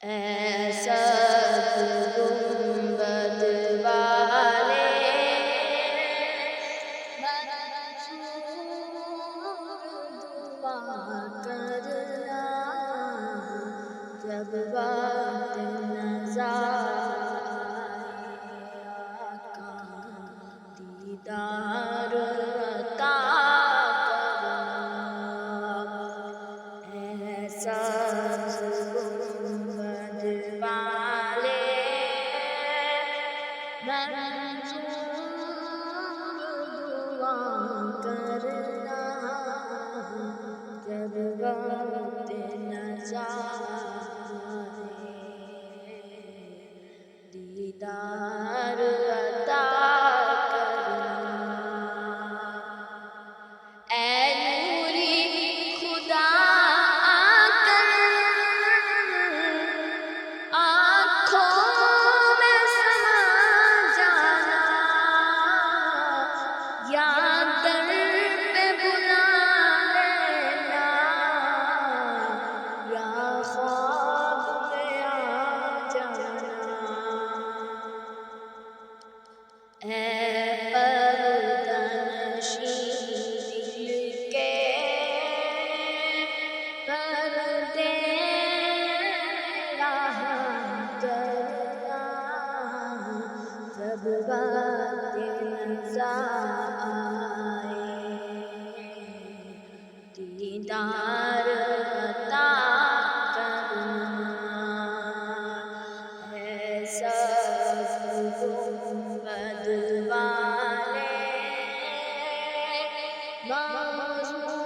ایسا گنبد والے دعا کرنا جب وقت نظر آقا دیدار عطا کرنا ایسا گنبد والے منظور دعا کرنا جب وقت دیدار عطا کرنا اے نوری خدا آ کر آنکھوں میں سما جانا یا در پہ بلا لینا یا خواب میں آ جانا اے پردہ نشین دل کے پردے راہ کرنا جب وقت نظر آئے دیدار عطا کرنا ایسا گنبد والے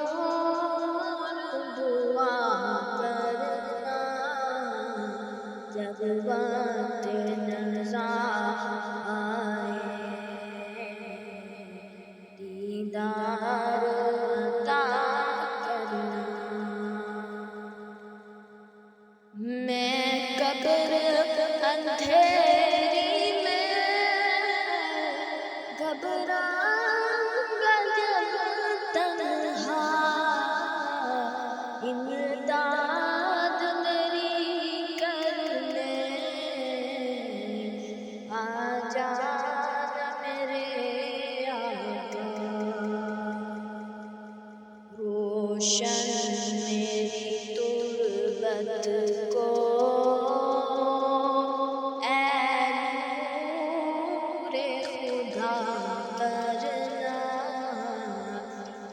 معذور دعا کرنا جب وقت نظر آئے دیدار عطا کرنا میں قبر اندھیری میں گھبراؤں گا جب تنہا امداد میری کرنے آ جانا میرے آقا روشن میری تربت کو اے نور خدا کرنا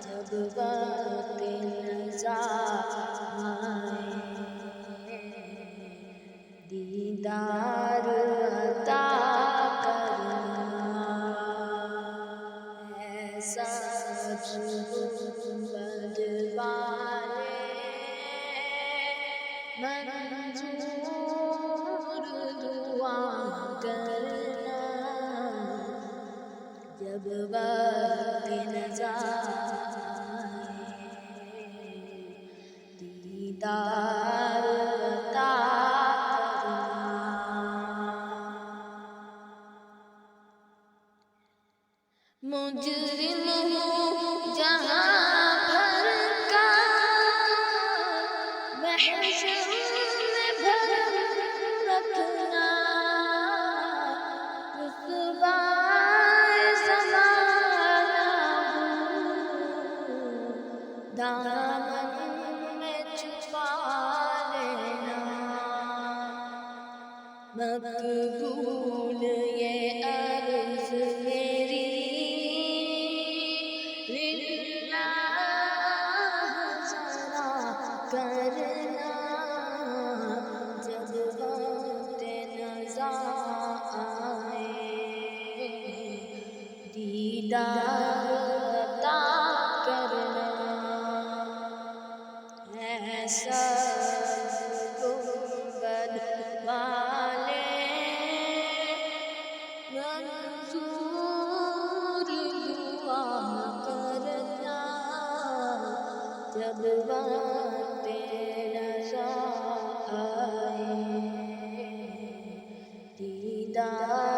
جب وقت نظر آئے دیدار عطا کرنا ایسا گنبد والے منظور دعا کرنا جب وقت نظر آئے دیدار عطا کرنا مجرم ہوں جہاں بھر کا محشر میں بھرم رکھنا رسوائے زمانہ ہوں دامن میں چھپا لینا مقبول یہ عرض میری کرنا جب وقت نظر آئے دیدار عطا کرنا ایسا گنبد والے منظور دعا کرنا جب وقت نظر آئے دیدار